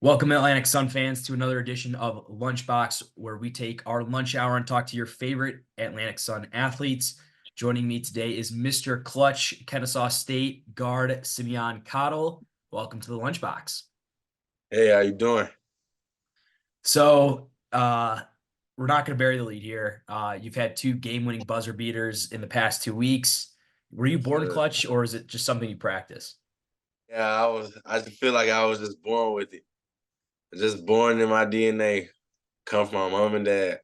Welcome, Atlantic Sun fans, to another edition of Lunchbox, where we take our lunch hour and talk to your favorite Atlantic Sun athletes. Joining me today is Mr. Clutch, Kennesaw State guard Simeon Cottle. Welcome to the Lunchbox. Hey, how you doing? So, we're not going to bury the lead here. You've had two game-winning buzzer beaters in the past 2 weeks. Were you born So, clutch, or is it just something you practice? yeah, I just feel like I was just born with it. Just born in my DNA. Come from my mom and dad.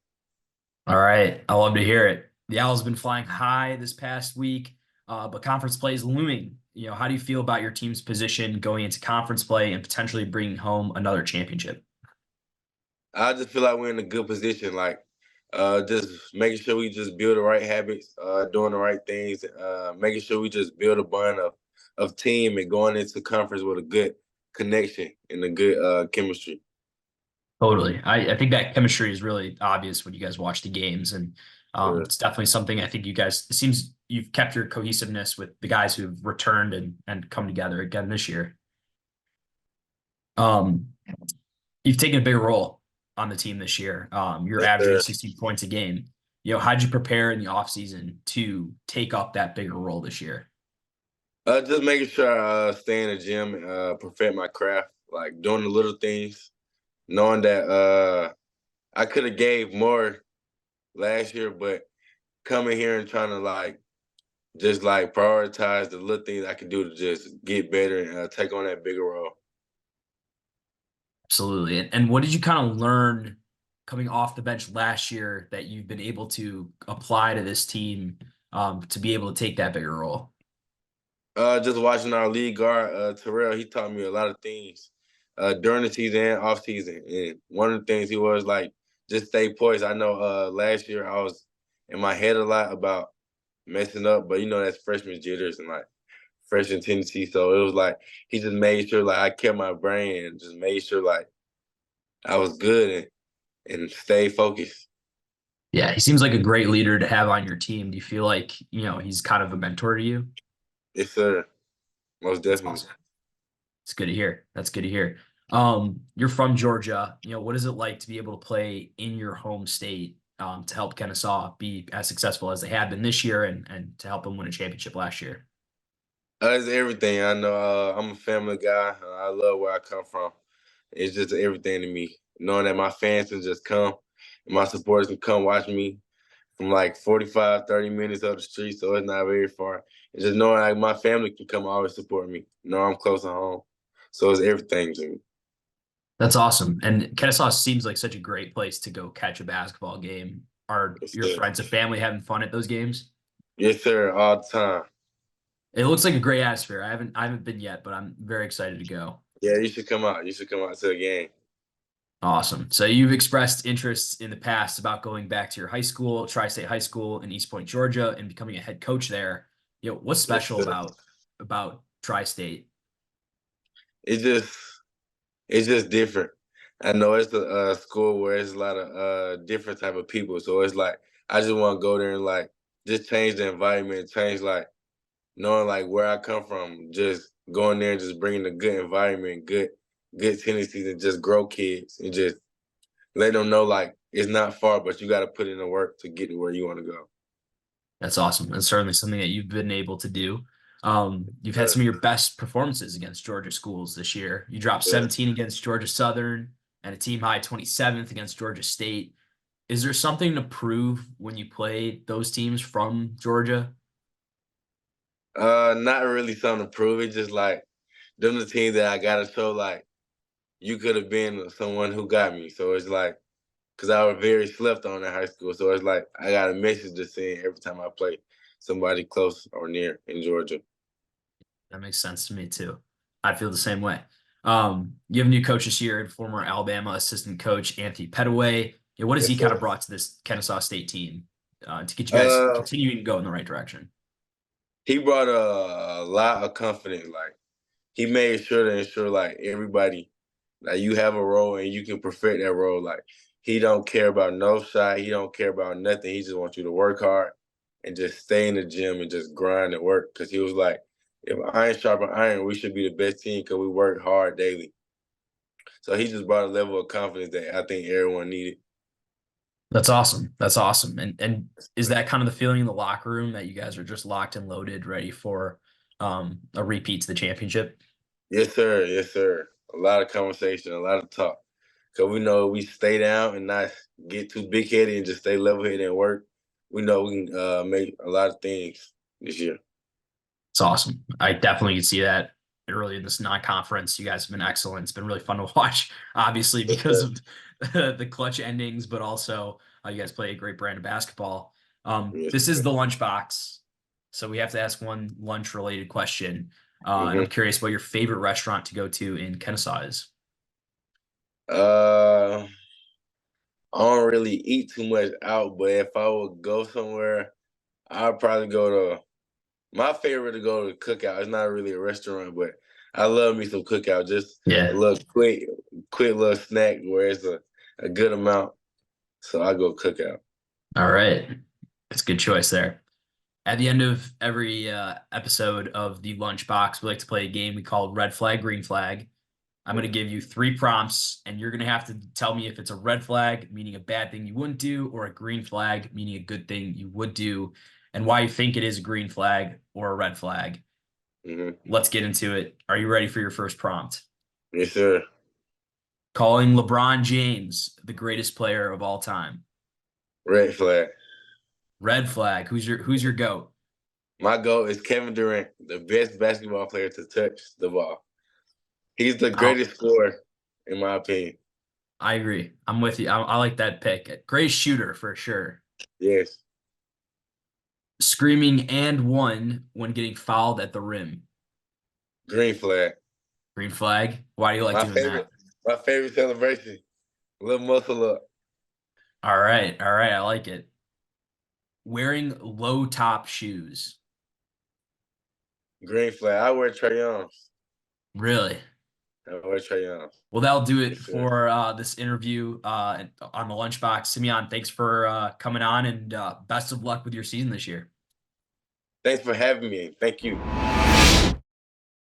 All right. I love to hear it. The Owls have been flying high this past week, but conference play is looming. How do you feel about your team's position going into conference play and potentially bringing home another championship? I just feel like we're in a good position. Like, just making sure we just build the right habits, doing the right things, making sure we just build a bond of team and going into conference with a good connection and a good chemistry. Totally. I think that chemistry is really obvious when you guys watch the games, and Yeah. it's definitely something I think you guys. It seems you've kept your cohesiveness with the guys who've returned and come together again this year. Um, you've taken a big role on the team this year. You're Yes, averaging sir. 16 points a game. How'd you prepare in the offseason to take up that bigger role this year? Just making sure I stay in the gym, perfect my craft, like doing the little things, knowing that I could have gave more last year, but coming here and trying to just prioritize the little things I can do to just get better and take on that bigger role. Absolutely. And what did you kind of learn coming off the bench last year that you've been able to apply to this team to be able to take that bigger role? Just watching our lead guard, Terrell, he taught me a lot of things during the season and off season. And one of the things he was like, just stay poised. I know last year I was in my head a lot about messing up, but that's freshman jitters and like freshman tendency. So it was like he just made sure like I kept my brain and just made sure like I was good and stay focused. Yeah, he seems like a great leader to have on your team. Do you feel like, he's kind of a mentor to you? Yes, sir. Most That's definitely. awesome. It's good to hear. That's good to hear. You're from Georgia. What is it like to be able to play in your home state to help Kennesaw be as successful as they have been this year and to help them win a championship last year? It's everything. I know I'm a family guy. I love where I come from. It's just everything to me. Knowing that my fans can just come and my supporters can come watch me from like 45, 30 minutes up the street, so it's not very far. And just knowing like my family can come always support me. Know I'm close to home. So it's everything to me. That's awesome. And Kennesaw seems like such a great place to go catch a basketball game. Are Yes, your sir. friends and family having fun at those games? Yes, sir, all the time. It looks like a great atmosphere. I haven't been yet, but I'm very excited to go. Yeah, you should come out. You should come out to a game. Awesome. So you've expressed interest in the past about going back to your high school, Tri-State High School in East Point, Georgia, and becoming a head coach there. What's Yes, special sir. about Tri-State? It's just it's just different. I know it's a school where it's a lot of different type of people, so it's like I just want to go there and like just change the environment, change like knowing like where I come from, just going there and just bringing a good environment, good tendencies, and just grow kids and just let them know like it's not far, but you got to put in the work to get to where you want to go. That's awesome. That's certainly something that you've been able to do. You've had Uh, some of your best performances against Georgia schools this year. You dropped uh, 17 against Georgia Southern and a team high 27th against Georgia State. Is there something to prove when you play those teams from Georgia? Not really something to prove. It's just like them the teams that I gotta show like you could have been someone who got me. So it's like because I was very slept on in high school. So it's like I got a message to send every time I play somebody close or near in Georgia. That makes sense to me too. I feel the same way. You have a new coach this year, former Alabama assistant coach Anthony Pettaway. What has he Yes, kind sir. of brought to this Kennesaw State team to get you guys Uh, continuing to go in the right direction? he brought a lot of confidence. Like he made sure to ensure like everybody that you have a role and you can perfect that role. Like he don't care about no shot. He don't care about nothing. He just wants you to work hard and just stay in the gym and just grind and work. Cause he was like, if iron sharpen iron, we should be the best team because we work hard daily. So he just brought a level of confidence that I think everyone needed. That's awesome. That's awesome. And is that kind of the feeling in the locker room that you guys are just locked and loaded, ready for a repeat to the championship? Yes, sir. Yes, sir. A lot of conversation, a lot of talk. Because we know we stay down and not get too big headed and just stay level headed and work. We know we can make a lot of things this year. It's awesome. I definitely can see that early in this non-conference. You guys have been excellent. It's been really fun to watch, obviously, Yes, because sir. of the clutch endings, but also you guys play a great brand of basketball. Yes, This is sir. the lunchbox, so we have to ask one lunch-related question. And I'm Mm-hmm. curious what your favorite restaurant to go to in Kennesaw is. Uh, I don't really eat too much out, but if I would go somewhere, I'd probably go to my favorite to go to cookout. It's not really a restaurant, but I love me some cookout. Just a Yeah. little quick little snack where it's a good amount. So I go cookout. All right. That's a good choice there. At the end of every episode of the Lunchbox, we like to play a game we call Red Flag, Green Flag. I'm going to give you three prompts, and you're going to have to tell me if it's a red flag, meaning a bad thing you wouldn't do, or a green flag, meaning a good thing you would do, and why you think it is a green flag or a red flag. Mm-hmm. Let's get into it. Are you ready for your first prompt? Yes, sir. Calling LeBron James the greatest player of all time. Red flag. Red flag. Who's your GOAT? My goal is Kevin Durant, the best basketball player to touch the ball. He's the I'll, greatest scorer, in my opinion. I agree. I'm with you. I like that pick. Great shooter for sure. Yes. Screaming and one when getting fouled at the rim. Green flag. Green flag. Why do you like My doing favorite. that? My favorite celebration. A little muscle up. All right. All right. I like it. Wearing low top shoes. Green flag. I wear Youngs. Really? I wear Youngs. Well, that'll do it Yes, sir. for this interview on the Lunchbox. Simeon, thanks for coming on and best of luck with your season this year. Thanks for having me. Thank you.